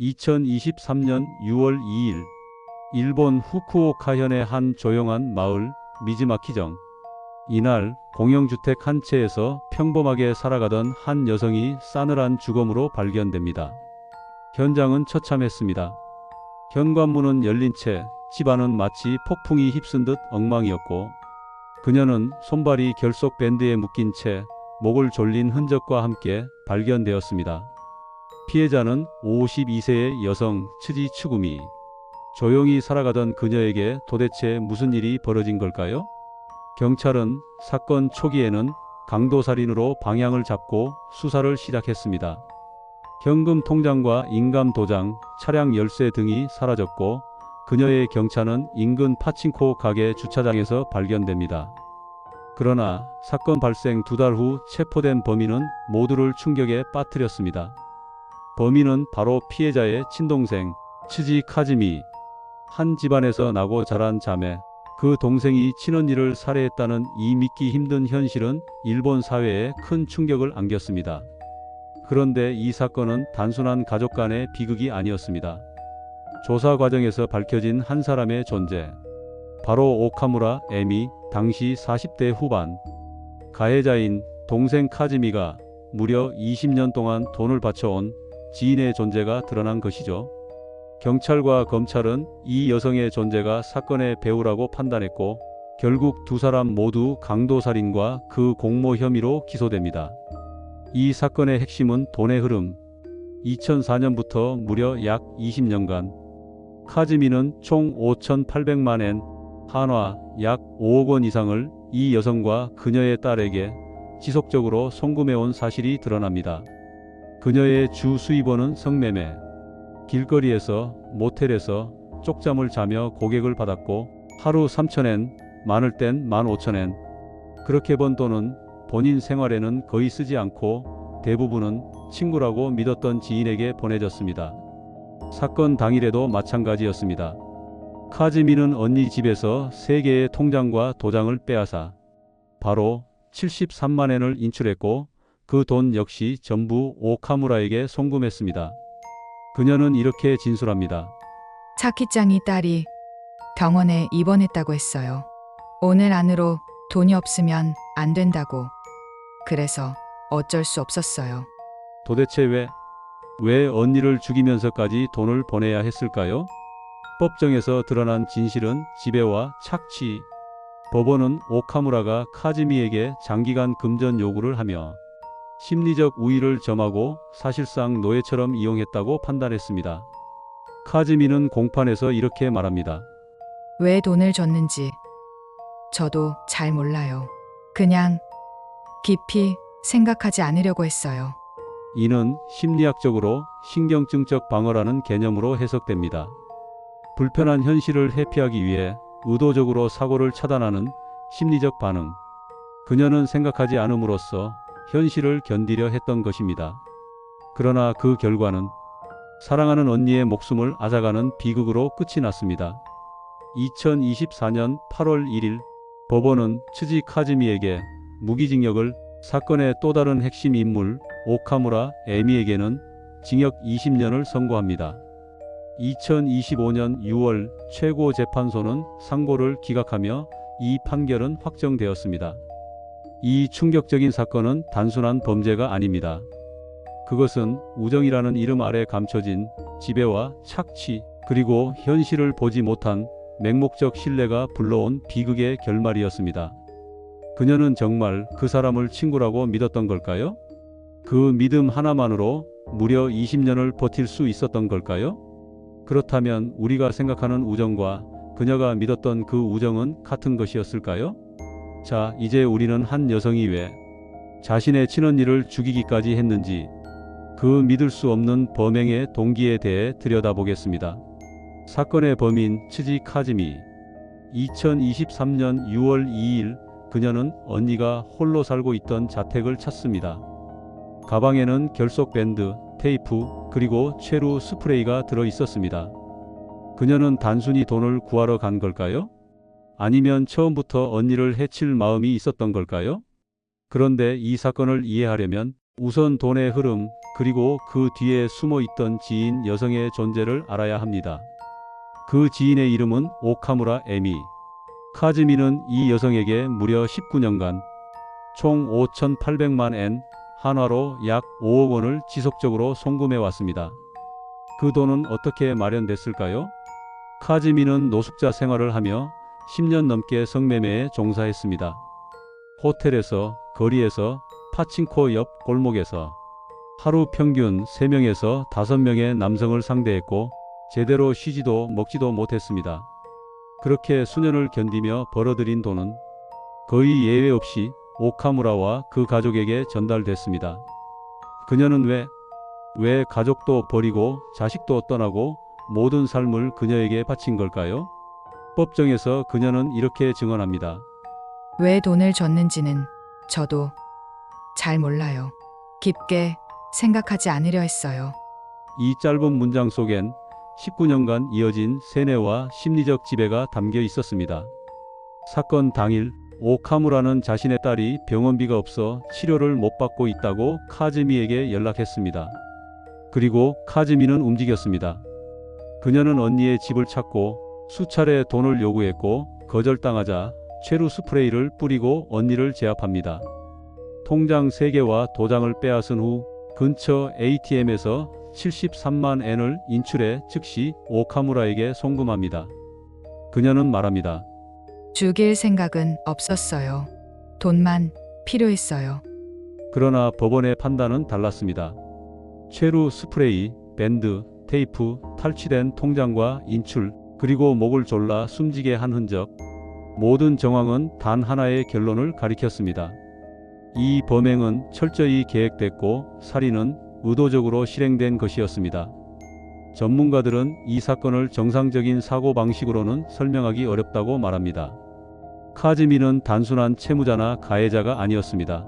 2023년 6월 2일 일본 후쿠오카현의 한 조용한 마을 미즈마키정. 이날 공영주택 한 채에서 평범하게 살아가던 한 여성이 싸늘한 죽음으로 발견됩니다. 현장은 처참했습니다. 현관문은 열린 채 집안은 마치 폭풍이 휩쓴 듯 엉망이었고, 그녀는 손발이 결속 밴드에 묶인 채 목을 졸린 흔적과 함께 발견되었습니다. 피해자는 52세의 여성 츠지 츠구미. 조용히 살아가던 그녀에게 도대체 무슨 일이 벌어진 걸까요? 경찰은 사건 초기에는 강도살인으로 방향을 잡고 수사를 시작했습니다. 현금 통장과 인감 도장, 차량 열쇠 등이 사라졌고, 그녀의 경차는 인근 파친코 가게 주차장에서 발견됩니다. 그러나 사건 발생 2달 후 체포된 범인은 모두를 충격에 빠뜨렸습니다. 범인은 바로 피해자의 친동생 츠지 카즈미. 한 집안에서 나고 자란 자매, 그 동생이 친언니를 살해했다는 이 믿기 힘든 현실은 일본 사회에 큰 충격을 안겼습니다. 그런데 이 사건은 단순한 가족 간의 비극이 아니었습니다. 조사 과정에서 밝혀진 한 사람의 존재, 바로 오카무라 에미, 당시 40대 후반. 가해자인 동생 카즈미가 무려 20년 동안 돈을 바쳐온 지인의 존재가 드러난 것이죠. 경찰과 검찰은 이 여성의 존재가 사건의 배후라고 판단했고, 결국 두 사람 모두 강도살인과 그 공모 혐의로 기소됩니다. 이 사건의 핵심은 돈의 흐름. 2004년부터 무려 약 20년간 카즈미는 총 5,800만 엔, 한화 약 5억 원 이상을 이 여성과 그녀의 딸에게 지속적으로 송금해온 사실이 드러납니다. 그녀의 주 수입원은 성매매, 길거리에서, 모텔에서 쪽잠을 자며 고객을 받았고, 하루 3,000엔, 많을 땐 15,000엔. 그렇게 번 돈은 본인 생활에는 거의 쓰지 않고 대부분은 친구라고 믿었던 지인에게 보내졌습니다. 사건 당일에도 마찬가지였습니다. 카즈미는 언니 집에서 3개의 통장과 도장을 빼앗아 바로 73만 엔을 인출했고, 그 돈 역시 전부 오카무라에게 송금했습니다. 그녀는 이렇게 진술합니다. 차키짱이 딸이 병원에 입원했다고 했어요. 오늘 안으로 돈이 없으면 안 된다고. 그래서 어쩔 수 없었어요. 도대체 왜 언니를 죽이면서까지 돈을 보내야 했을까요? 법정에서 드러난 진실은 지배와 착취. 법원은 오카무라가 카즈미에게 장기간 금전 요구를 하며 심리적 우위를 점하고 사실상 노예처럼 이용했다고 판단했습니다. 카즈미는 공판에서 이렇게 말합니다. 왜 돈을 줬는지 저도 잘 몰라요. 그냥 깊이 생각하지 않으려고 했어요. 이는 심리학적으로 신경증적 방어라는 개념으로 해석됩니다. 불편한 현실을 회피하기 위해 의도적으로 사고를 차단하는 심리적 반응. 그녀는 생각하지 않음으로써 현실을 견디려 했던 것입니다. 그러나 그 결과는 사랑하는 언니의 목숨을 앗아가는 비극으로 끝이 났습니다. 2024년 8월 1일 법원은 츠지 카즈미에게 무기징역을, 사건의 또 다른 핵심 인물 오카무라 에미에게는 징역 20년을 선고합니다. 2025년 6월 최고재판소는 상고를 기각하며 이 판결은 확정되었습니다. 이 충격적인 사건은 단순한 범죄가 아닙니다. 그것은 우정이라는 이름 아래 감춰진 지배와 착취, 그리고 현실을 보지 못한 맹목적 신뢰가 불러온 비극의 결말이었습니다. 그녀는 정말 그 사람을 친구라고 믿었던 걸까요? 그 믿음 하나만으로 무려 20년을 버틸 수 있었던 걸까요? 그렇다면 우리가 생각하는 우정과 그녀가 믿었던 그 우정은 같은 것이었을까요? 자, 이제 우리는 한 여성이 왜 자신의 친언니를 죽이기까지 했는지, 그 믿을 수 없는 범행의 동기에 대해 들여다보겠습니다. 사건의 범인 츠지 카즈미. 2023년 6월 2일 그녀는 언니가 홀로 살고 있던 자택을 찾습니다. 가방에는 결속 밴드, 테이프, 그리고 최루 스프레이가 들어 있었습니다. 그녀는 단순히 돈을 구하러 간 걸까요? 아니면 처음부터 언니를 해칠 마음이 있었던 걸까요? 그런데 이 사건을 이해하려면 우선 돈의 흐름, 그리고 그 뒤에 숨어 있던 지인 여성의 존재를 알아야 합니다. 그 지인의 이름은 오카무라 에미. 카즈미는 이 여성에게 무려 19년간 총 5,800만 엔, 한화로 약 5억 원을 지속적으로 송금해 왔습니다. 그 돈은 어떻게 마련됐을까요? 카즈미는 노숙자 생활을 하며 10년 넘게 성매매에 종사했습니다. 호텔에서, 거리에서, 파친코 옆 골목에서 하루 평균 3명에서 5명의 남성을 상대했고 제대로 쉬지도 먹지도 못했습니다. 그렇게 수년을 견디며 벌어들인 돈은 거의 예외 없이 오카무라와 그 가족에게 전달됐습니다. 그녀는 왜 가족도 버리고 자식도 떠나고 모든 삶을 그녀에게 바친 걸까요? 법정에서 그녀는 이렇게 증언합니다. 왜 돈을 줬는지는 저도 잘 몰라요. 깊게 생각하지 않으려 했어요. 이 짧은 문장 속엔 19년간 이어진 세뇌와 심리적 지배가 담겨 있었습니다. 사건 당일 오카무라는 자신의 딸이 병원비가 없어 치료를 못 받고 있다고 카즈미에게 연락했습니다. 그리고 카즈미는 움직였습니다. 그녀는 언니의 집을 찾고 수차례 돈을 요구했고 거절당하자 최루 스프레이를 뿌리고 언니를 제압합니다. 통장 3개와 도장을 빼앗은 후 근처 ATM에서 73만 엔을 인출해 즉시 오카무라에게 송금합니다. 그녀는 말합니다. 죽일 생각은 없었어요. 돈만 필요했어요. 그러나 법원의 판단은 달랐습니다. 최루 스프레이, 밴드, 테이프, 탈취된 통장과 인출, 그리고 목을 졸라 숨지게 한 흔적, 모든 정황은 단 하나의 결론을 가리켰습니다. 이 범행은 철저히 계획됐고 살인은 의도적으로 실행된 것이었습니다. 전문가들은 이 사건을 정상적인 사고 방식으로는 설명하기 어렵다고 말합니다. 카즈미는 단순한 채무자나 가해자가 아니었습니다.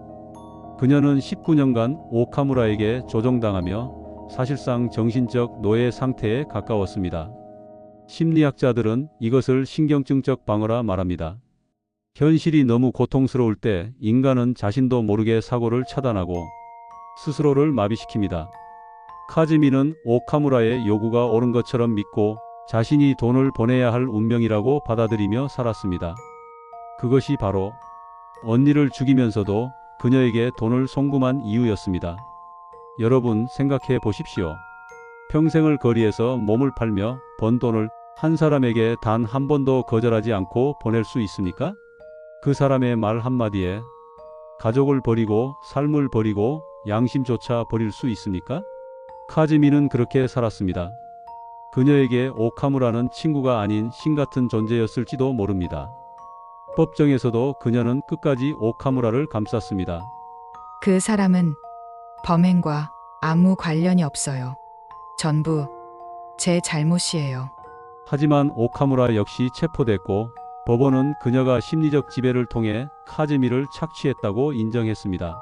그녀는 19년간 오카무라에게 조종당하며 사실상 정신적 노예 상태에 가까웠습니다. 심리학자들은 이것을 신경증적 방어라 말합니다. 현실이 너무 고통스러울 때 인간은 자신도 모르게 사고를 차단하고 스스로를 마비시킵니다. 카즈미는 오카무라의 요구가 옳은 것처럼 믿고 자신이 돈을 보내야 할 운명이라고 받아들이며 살았습니다. 그것이 바로 언니를 죽이면서도 그녀에게 돈을 송금한 이유였습니다. 여러분 생각해 보십시오. 평생을 거리에서 몸을 팔며 번 돈을 한 사람에게 단 한 번도 거절하지 않고 보낼 수 있습니까? 그 사람의 말 한마디에 가족을 버리고 삶을 버리고 양심조차 버릴 수 있습니까? 카즈미는 그렇게 살았습니다. 그녀에게 오카무라는 친구가 아닌 신 같은 존재였을지도 모릅니다. 법정에서도 그녀는 끝까지 오카무라를 감쌌습니다. 그 사람은 범행과 아무 관련이 없어요. 전부 제 잘못이에요. 하지만 오카무라 역시 체포됐고 법원은 그녀가 심리적 지배를 통해 카즈미를 착취했다고 인정했습니다.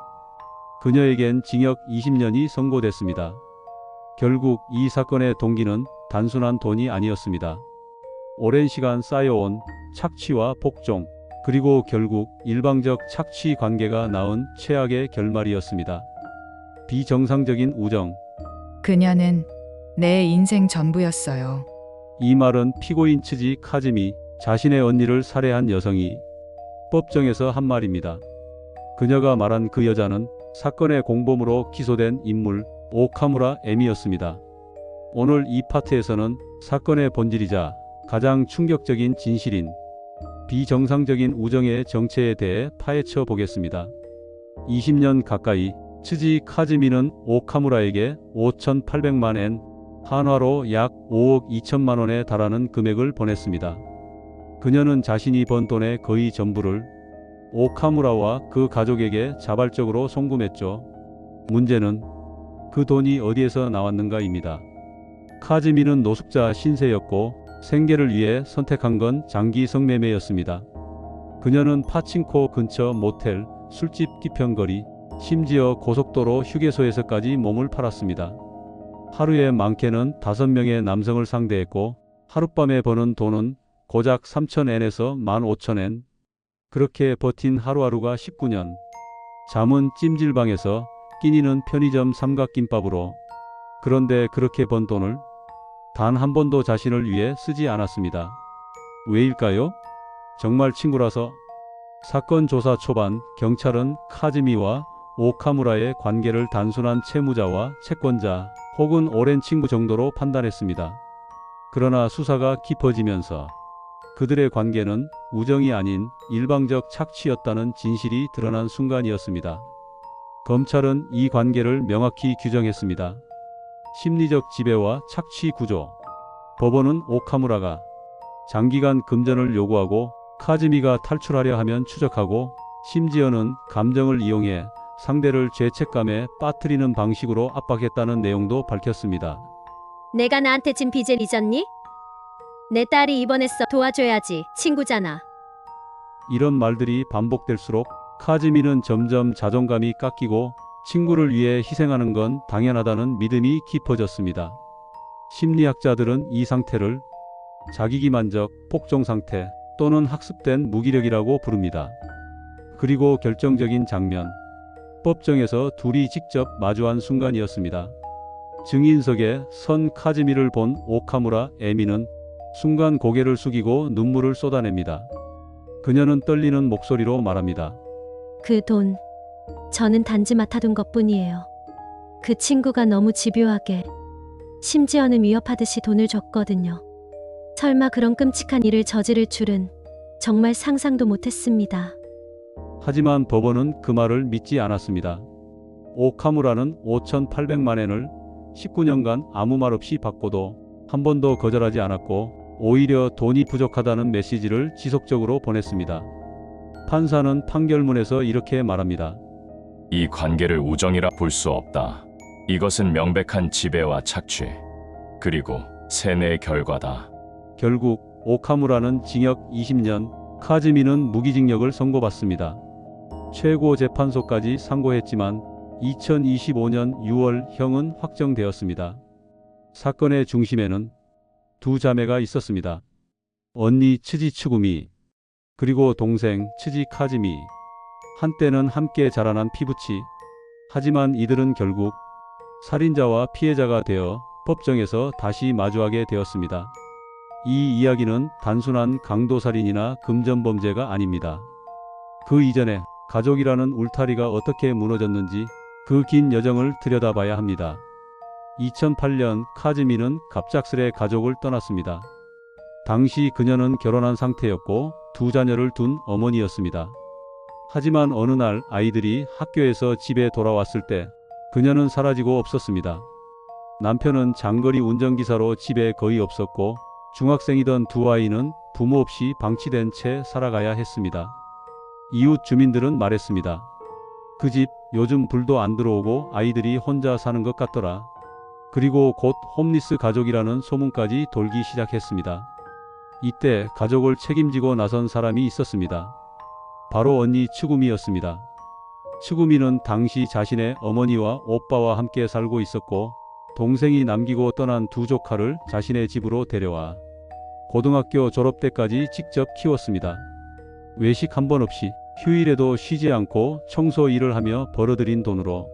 그녀에겐 징역 20년이 선고됐습니다. 결국 이 사건의 동기는 단순한 돈이 아니었습니다. 오랜 시간 쌓여온 착취와 복종, 그리고 결국 일방적 착취 관계가 낳은 최악의 결말이었습니다. 비정상적인 우정. 그녀는 내 인생 전부였어요. 이 말은 피고인 츠지 카즈미, 자신의 언니를 살해한 여성이 법정에서 한 말입니다. 그녀가 말한 그 여자는 사건의 공범으로 기소된 인물 오카무라 에미였습니다. 오늘 이 파트에서는 사건의 본질이자 가장 충격적인 진실인 비정상적인 우정의 정체에 대해 파헤쳐 보겠습니다. 20년 가까이 츠지 카즈미는 오카무라에게 5,800만 엔, 한화로 약 5억 2천만 원에 달하는 금액을 보냈습니다. 그녀는 자신이 번 돈의 거의 전부를 오카무라와 그 가족에게 자발적으로 송금했죠. 문제는 그 돈이 어디에서 나왔는가입니다. 카즈미는 노숙자 신세였고 생계를 위해 선택한 건 장기 성매매였습니다. 그녀는 파친코 근처 모텔, 술집 뒤편거리, 심지어 고속도로 휴게소에서까지 몸을 팔았습니다. 하루에 많게는 5명의 남성을 상대했고 하룻밤에 버는 돈은 고작 3,000엔에서 15,000엔. 그렇게 버틴 하루하루가 19년. 잠은 찜질방에서, 끼니는 편의점 삼각김밥으로. 그런데 그렇게 번 돈을 단 한 번도 자신을 위해 쓰지 않았습니다. 왜일까요? 정말 친구라서. 사건 조사 초반 경찰은 카즈미와 오카무라의 관계를 단순한 채무자와 채권자 혹은 오랜 친구 정도로 판단했습니다. 그러나 수사가 깊어지면서 그들의 관계는 우정이 아닌 일방적 착취였다는 진실이 드러난 순간이었습니다. 검찰은 이 관계를 명확히 규정했습니다. 심리적 지배와 착취 구조. 법원은 오카무라가 장기간 금전을 요구하고 카즈미가 탈출하려 하면 추적하고 심지어는 감정을 이용해 상대를 죄책감에 빠뜨리는 방식으로 압박했다는 내용도 밝혔습니다. 내가 나한테 진 빚을 잊었니? 내 딸이 입원했어. 도와줘야지. 친구잖아. 이런 말들이 반복될수록 카즈미는 점점 자존감이 깎이고 친구를 위해 희생하는 건 당연하다는 믿음이 깊어졌습니다. 심리학자들은 이 상태를 자기기만적, 복종 상태 또는 학습된 무기력이라고 부릅니다. 그리고 결정적인 장면. 법정에서 둘이 직접 마주한 순간이었습니다. 증인석에 선 카즈미를 본 오카무라 에미는 순간 고개를 숙이고 눈물을 쏟아냅니다. 그녀는 떨리는 목소리로 말합니다. 그 돈, 저는 단지 맡아둔 것뿐이에요. 그 친구가 너무 집요하게, 심지어는 위협하듯이 돈을 줬거든요. 설마 그런 끔찍한 일을 저지를 줄은 정말 상상도 못했습니다. 하지만 법원은 그 말을 믿지 않았습니다. 오카무라는 5,800만 엔을 19년간 아무 말 없이 받고도 한 번도 거절하지 않았고 오히려 돈이 부족하다는 메시지를 지속적으로 보냈습니다. 판사는 판결문에서 이렇게 말합니다. 이 관계를 우정이라 볼 수 없다. 이것은 명백한 지배와 착취, 그리고 세뇌의 결과다. 결국 오카무라는 징역 20년, 카즈미는 무기징역을 선고받습니다. 최고재판소까지 상고했지만 2025년 6월 형은 확정되었습니다. 사건의 중심에는 두 자매가 있었습니다. 언니 츠지 츠구미, 그리고 동생 츠지 카즈미. 한때는 함께 자라난 피부치. 하지만 이들은 결국 살인자와 피해자가 되어 법정에서 다시 마주하게 되었습니다. 이 이야기는 단순한 강도살인이나 금전범죄가 아닙니다. 그 이전에 가족이라는 울타리가 어떻게 무너졌는지 그 긴 여정을 들여다봐야 합니다. 2008년 카즈미는 갑작스레 가족을 떠났습니다. 당시 그녀는 결혼한 상태였고 두 자녀를 둔 어머니였습니다. 하지만 어느 날 아이들이 학교에서 집에 돌아왔을 때 그녀는 사라지고 없었습니다. 남편은 장거리 운전기사로 집에 거의 없었고 중학생이던 두 아이는 부모 없이 방치된 채 살아가야 했습니다. 이웃 주민들은 말했습니다. 그 집 요즘 불도 안 들어오고 아이들이 혼자 사는 것 같더라. 그리고 곧 홈리스 가족이라는 소문까지 돌기 시작했습니다. 이때 가족을 책임지고 나선 사람이 있었습니다. 바로 언니 츠구미였습니다. 츠구미는 당시 자신의 어머니와 오빠와 함께 살고 있었고 동생이 남기고 떠난 두 조카를 자신의 집으로 데려와 고등학교 졸업 때까지 직접 키웠습니다. 외식 한 번 없이 휴일에도 쉬지 않고 청소 일을 하며 벌어들인 돈으로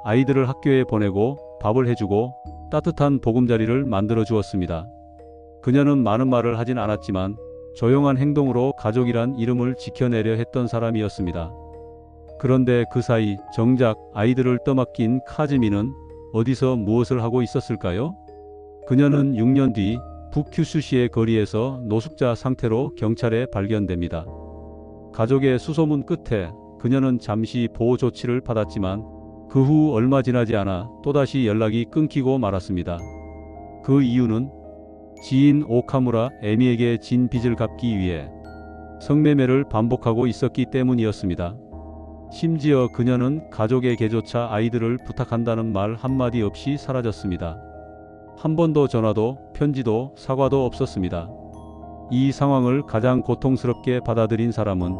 아이들을 학교에 보내고 밥을 해주고 따뜻한 보금자리를 만들어 주었습니다. 그녀는 많은 말을 하진 않았지만 조용한 행동으로 가족이란 이름을 지켜내려 했던 사람이었습니다. 그런데 그 사이 정작 아이들을 떠맡긴 카즈미는 어디서 무엇을 하고 있었을까요? 그녀는 6년 뒤 북큐슈시의 거리에서 노숙자 상태로 경찰에 발견됩니다. 가족의 수소문 끝에 그녀는 잠시 보호 조치를 받았지만 그 후 얼마 지나지 않아 또다시 연락이 끊기고 말았습니다. 그 이유는 지인 오카무라 에미에게 진 빚을 갚기 위해 성매매를 반복하고 있었기 때문이었습니다. 심지어 그녀는 가족의 개조차 아이들을 부탁한다는 말 한마디 없이 사라졌습니다. 한 번도 전화도 편지도 사과도 없었습니다. 이 상황을 가장 고통스럽게 받아들인 사람은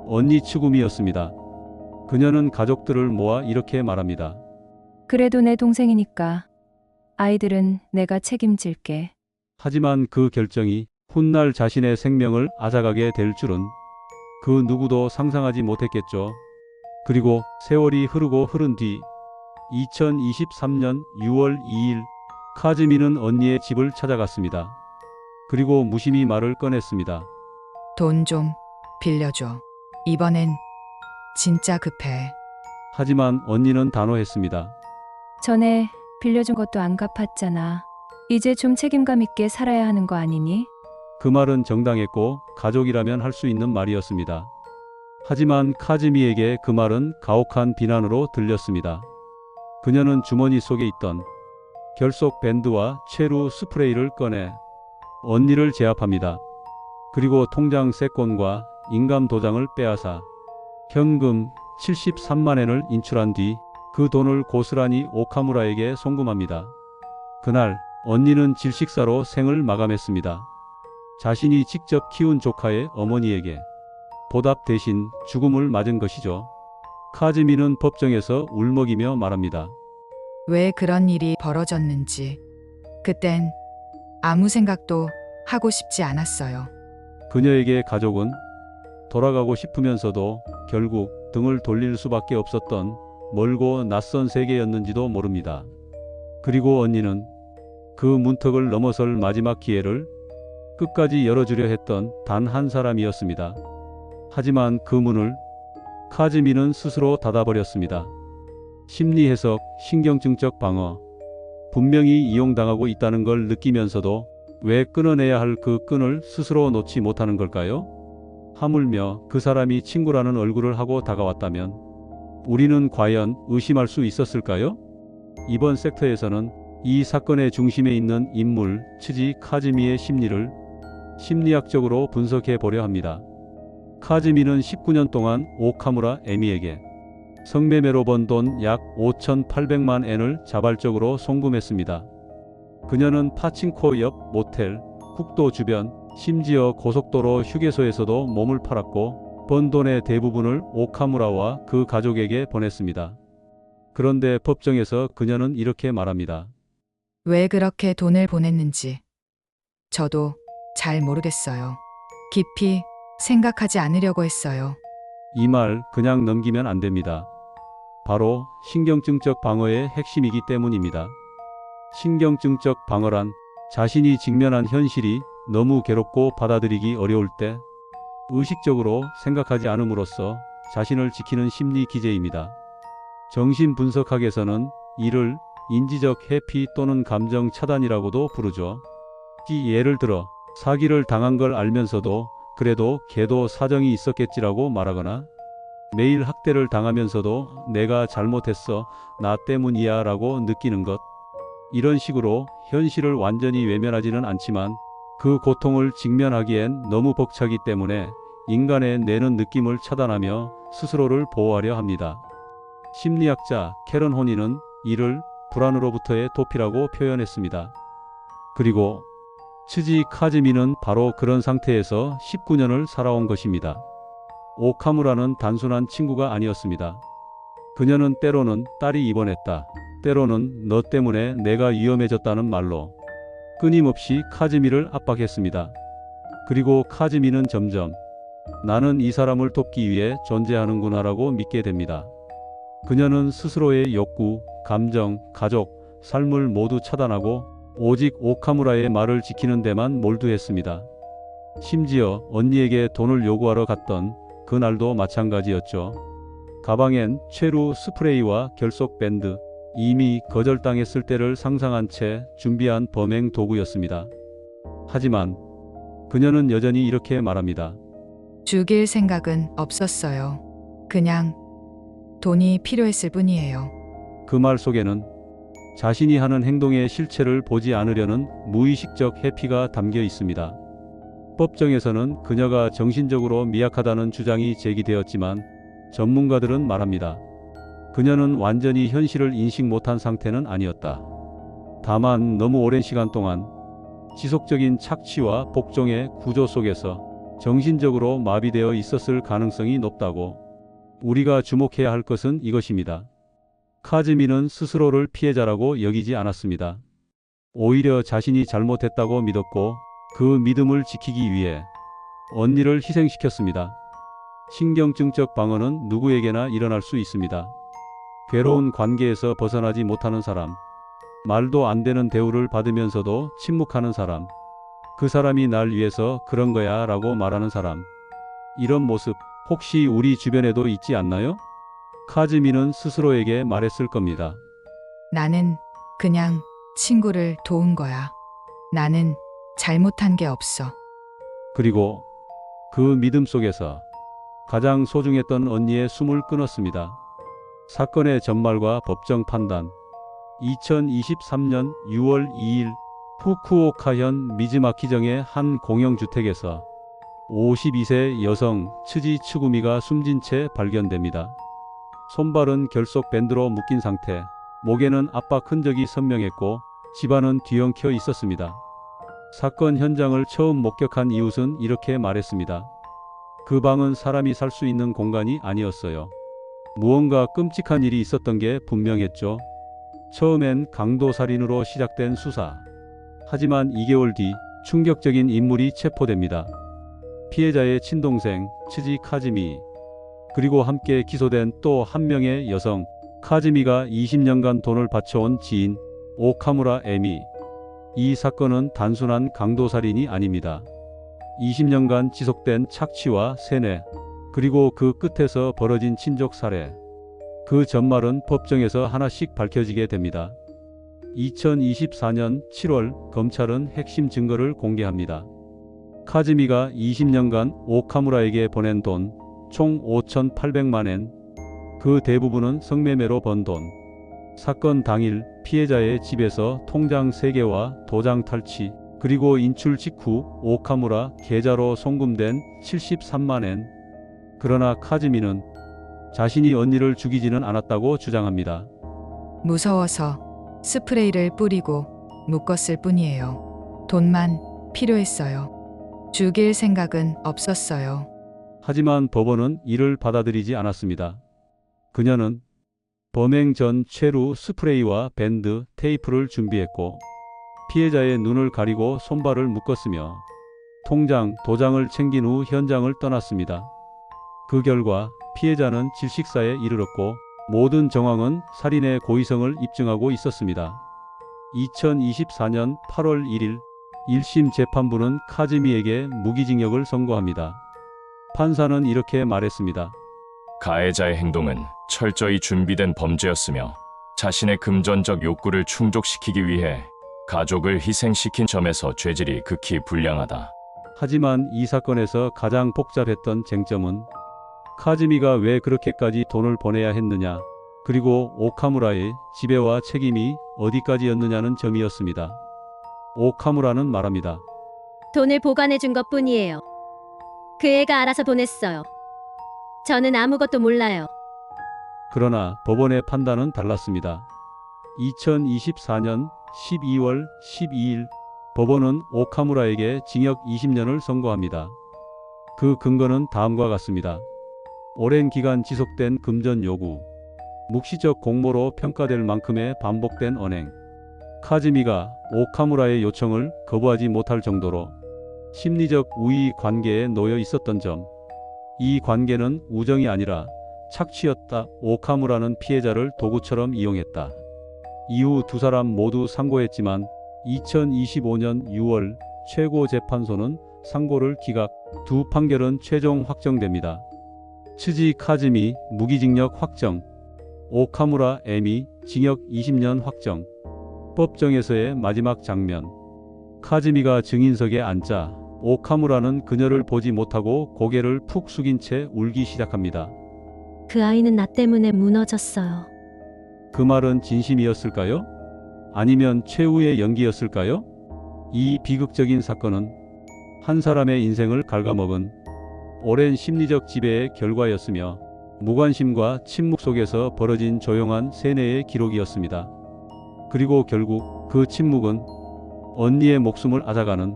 언니 츠구미였습니다. 그녀는 가족들을 모아 이렇게 말합니다. 그래도 내 동생이니까 아이들은 내가 책임질게. 하지만 그 결정이 훗날 자신의 생명을 앗아가게 될 줄은 그 누구도 상상하지 못했겠죠. 그리고 세월이 흐르고 흐른 뒤 2023년 6월 2일 카즈미는 언니의 집을 찾아갔습니다. 그리고 무심히 말을 꺼냈습니다. 돈 좀 빌려줘. 이번엔 진짜 급해. 하지만 언니는 단호했습니다. 전에 빌려준 것도 안 갚았잖아. 이제 좀 책임감 있게 살아야 하는 거 아니니? 그 말은 정당했고 가족이라면 할 수 있는 말이었습니다. 하지만 카즈미에게 그 말은 가혹한 비난으로 들렸습니다. 그녀는 주머니 속에 있던 결속 밴드와 최루 스프레이를 꺼내 언니를 제압합니다. 그리고 통장 세권과 인감 도장을 빼앗아 현금 73만 엔을 인출한 뒤 그 돈을 고스란히 오카무라에게 송금합니다. 그날 언니는 질식사로 생을 마감했습니다. 자신이 직접 키운 조카의 어머니에게 보답 대신 죽음을 맞은 것이죠. 카즈미는 법정에서 울먹이며 말합니다. 왜 그런 일이 벌어졌는지. 그땐 아무 생각도 하고 싶지 않았어요. 그녀에게 가족은 돌아가고 싶으면서도 결국 등을 돌릴 수밖에 없었던 멀고 낯선 세계였는지도 모릅니다. 그리고 언니는 그 문턱을 넘어설 마지막 기회를 끝까지 열어주려 했던 단 한 사람이었습니다. 하지만 그 문을 카즈미는 스스로 닫아버렸습니다. 심리 해석, 신경증적 방어. 분명히 이용당하고 있다는 걸 느끼면서도 왜 끊어내야 할 그 끈을 스스로 놓지 못하는 걸까요? 하물며 그 사람이 친구라는 얼굴을 하고 다가왔다면 우리는 과연 의심할 수 있었을까요? 이번 섹터에서는 이 사건의 중심에 있는 인물 츠지 카즈미의 심리를 심리학적으로 분석해 보려 합니다. 카즈미는 19년 동안 오카무라 에미에게 성매매로 번 돈 약 5,800만 엔을 자발적으로 송금했습니다. 그녀는 파친코 옆 모텔, 국도 주변, 심지어 고속도로 휴게소에서도 몸을 팔았고 번 돈의 대부분을 오카무라와 그 가족에게 보냈습니다. 그런데 법정에서 그녀는 이렇게 말합니다. 왜 그렇게 돈을 보냈는지 저도 잘 모르겠어요. 깊이 생각하지 않으려고 했어요. 이 말 그냥 넘기면 안 됩니다. 바로 신경증적 방어의 핵심이기 때문입니다. 신경증적 방어란 자신이 직면한 현실이 너무 괴롭고 받아들이기 어려울 때 의식적으로 생각하지 않음으로써 자신을 지키는 심리 기제입니다. 정신분석학에서는 이를 인지적 회피 또는 감정 차단이라고도 부르죠. 예를 들어 사기를 당한 걸 알면서도 그래도 걔도 사정이 있었겠지라고 말하거나 매일 학대를 당하면서도 내가 잘못했어, 나 때문이야 라고 느끼는 것. 이런 식으로 현실을 완전히 외면하지는 않지만 그 고통을 직면하기엔 너무 벅차기 때문에 인간의 내는 느낌을 차단하며 스스로를 보호하려 합니다. 심리학자 캐런 호니는 이를 불안으로부터의 도피라고 표현했습니다. 그리고 츠지 카즈미는 바로 그런 상태에서 19년을 살아온 것입니다. 오카무라는 단순한 친구가 아니었습니다. 그녀는 때로는 딸이 입원했다, 때로는 너 때문에 내가 위험해졌다는 말로 끊임없이 카즈미를 압박했습니다. 그리고 카즈미는 점점 나는 이 사람을 돕기 위해 존재하는구나라고 믿게 됩니다. 그녀는 스스로의 욕구, 감정, 가족, 삶을 모두 차단하고 오직 오카무라의 말을 지키는 데만 몰두했습니다. 심지어 언니에게 돈을 요구하러 갔던 그날도 마찬가지였죠. 가방엔 최루 스프레이와 결속 밴드, 이미 거절당했을 때를 상상한 채 준비한 범행 도구였습니다. 하지만 그녀는 여전히 이렇게 말합니다. 죽일 생각은 없었어요. 그냥 돈이 필요했을 뿐이에요. 그 말 속에는 자신이 하는 행동의 실체를 보지 않으려는 무의식적 회피가 담겨 있습니다. 법정에서는 그녀가 정신적으로 미약하다는 주장이 제기되었지만 전문가들은 말합니다. 그녀는 완전히 현실을 인식 못한 상태는 아니었다. 다만 너무 오랜 시간 동안 지속적인 착취와 복종의 구조 속에서 정신적으로 마비되어 있었을 가능성이 높다고. 우리가 주목해야 할 것은 이것입니다. 카즈미는 스스로를 피해자라고 여기지 않았습니다. 오히려 자신이 잘못했다고 믿었고 그 믿음을 지키기 위해 언니를 희생시켰습니다. 신경증적 방어는 누구에게나 일어날 수 있습니다. 괴로운 관계에서 벗어나지 못하는 사람, 말도 안 되는 대우를 받으면서도 침묵하는 사람, 그 사람이 날 위해서 그런 거야 라고 말하는 사람. 이런 모습 혹시 우리 주변에도 있지 않나요? 카즈미는 스스로에게 말했을 겁니다. 나는 그냥 친구를 도운 거야. 나는 잘못한 게 없어. 그리고 그 믿음 속에서 가장 소중했던 언니의 숨을 끊었습니다. 사건의 전말과 법정 판단. 2023년 6월 2일 후쿠오카현 미즈마키정의 한 공영주택에서 52세 여성 츠지 츠구미가 숨진 채 발견됩니다. 손발은 결속 밴드로 묶인 상태, 목에는 압박 흔적이 선명했고 집안은 뒤엉켜 있었습니다. 사건 현장을 처음 목격한 이웃은 이렇게 말했습니다. 그 방은 사람이 살 수 있는 공간이 아니었어요. 무언가 끔찍한 일이 있었던 게 분명했죠. 처음엔 강도살인으로 시작된 수사. 하지만 2개월 뒤 충격적인 인물이 체포됩니다. 피해자의 친동생 츠지 카즈미, 그리고 함께 기소된 또 한 명의 여성, 카즈미가 20년간 돈을 바쳐온 지인 오카무라 에미. 이 사건은 단순한 강도살인이 아닙니다. 20년간 지속된 착취와 세뇌, 그리고 그 끝에서 벌어진 친족 살해. 그 전말은 법정에서 하나씩 밝혀지게 됩니다. 2024년 7월 검찰은 핵심 증거를 공개합니다. 카즈미가 20년간 오카무라에게 보낸 돈 총 5,800만 엔, 그 대부분은 성매매로 번 돈. 사건 당일 피해자의 집에서 통장 3개와 도장 탈취, 그리고 인출 직후 오카무라 계좌로 송금된 73만 엔. 그러나 카즈미는 자신이 언니를 죽이지는 않았다고 주장합니다. 무서워서 스프레이를 뿌리고 묶었을 뿐이에요. 돈만 필요했어요. 죽일 생각은 없었어요. 하지만 법원은 이를 받아들이지 않았습니다. 그녀는 범행 전 최루 스프레이와 밴드, 테이프를 준비했고 피해자의 눈을 가리고 손발을 묶었으며 통장, 도장을 챙긴 후 현장을 떠났습니다. 그 결과 피해자는 질식사에 이르렀고 모든 정황은 살인의 고의성을 입증하고 있었습니다. 2024년 8월 1일 1심 재판부는 카즈미에게 무기징역을 선고합니다. 판사는 이렇게 말했습니다. 가해자의 행동은 철저히 준비된 범죄였으며 자신의 금전적 욕구를 충족시키기 위해 가족을 희생시킨 점에서 죄질이 극히 불량하다. 하지만 이 사건에서 가장 복잡했던 쟁점은 카즈미가 왜 그렇게까지 돈을 보내야 했느냐, 그리고 오카무라의 지배와 책임이 어디까지였느냐는 점이었습니다. 오카무라는 말합니다. 돈을 보관해 준 것뿐이에요. 그 애가 알아서 보냈어요. 저는 아무것도 몰라요. 그러나 법원의 판단은 달랐습니다. 2024년 12월 12일 법원은 오카무라에게 징역 20년을 선고합니다. 그 근거는 다음과 같습니다. 오랜 기간 지속된 금전 요구, 묵시적 공모로 평가될 만큼의 반복된 언행, 카즈미가 오카무라의 요청을 거부하지 못할 정도로 심리적 우위 관계에 놓여 있었던 점. 이 관계는 우정이 아니라 착취였다. 오카무라는 피해자를 도구처럼 이용했다. 이후 두 사람 모두 상고했지만 2025년 6월 최고재판소는 상고를 기각, 두 판결은 최종 확정됩니다. 츠지 카즈미 무기징역 확정, 오카무라 에미 징역 20년 확정. 법정에서의 마지막 장면. 카즈미가 증인석에 앉자 오카무라는 그녀를 보지 못하고 고개를 푹 숙인 채 울기 시작합니다. 그 아이는 나 때문에 무너졌어요. 그 말은 진심이었을까요? 아니면 최후의 연기였을까요? 이 비극적인 사건은 한 사람의 인생을 갉아먹은 오랜 심리적 지배의 결과였으며 무관심과 침묵 속에서 벌어진 조용한 세뇌의 기록이었습니다. 그리고 결국 그 침묵은 언니의 목숨을 앗아가는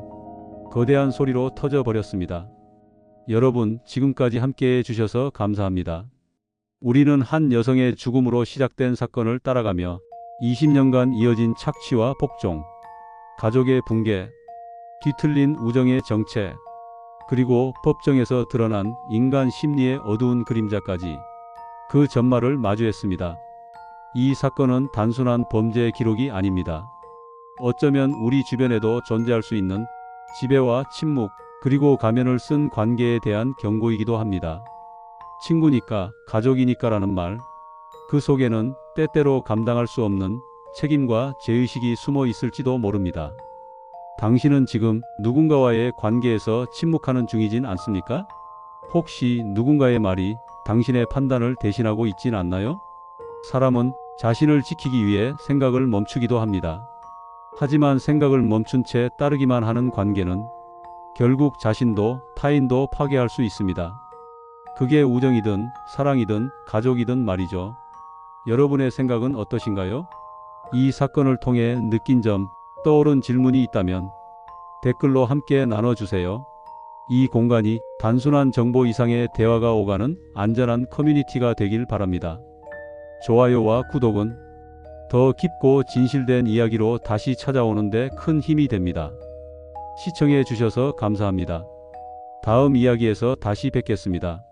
거대한 소리로 터져버렸습니다. 여러분, 지금까지 함께해 주셔서 감사합니다. 우리는 한 여성의 죽음으로 시작된 사건을 따라가며 20년간 이어진 착취와 복종, 가족의 붕괴, 뒤틀린 우정의 정체, 그리고 법정에서 드러난 인간 심리의 어두운 그림자까지 그 전말을 마주했습니다. 이 사건은 단순한 범죄 기록이 아닙니다. 어쩌면 우리 주변에도 존재할 수 있는 지배와 침묵, 그리고 가면을 쓴 관계에 대한 경고이기도 합니다. 친구니까, 가족이니까라는 말, 그 속에는 때때로 감당할 수 없는 책임과 죄의식이 숨어 있을지도 모릅니다. 당신은 지금 누군가와의 관계에서 침묵하는 중이진 않습니까? 혹시 누군가의 말이 당신의 판단을 대신하고 있진 않나요? 사람은 자신을 지키기 위해 생각을 멈추기도 합니다. 하지만 생각을 멈춘 채 따르기만 하는 관계는 결국 자신도 타인도 파괴할 수 있습니다. 그게 우정이든 사랑이든 가족이든 말이죠. 여러분의 생각은 어떠신가요? 이 사건을 통해 느낀 점, 떠오른 질문이 있다면 댓글로 함께 나눠주세요. 이 공간이 단순한 정보 이상의 대화가 오가는 안전한 커뮤니티가 되길 바랍니다. 좋아요와 구독은 더 깊고 진실된 이야기로 다시 찾아오는 데 큰 힘이 됩니다. 시청해 주셔서 감사합니다. 다음 이야기에서 다시 뵙겠습니다.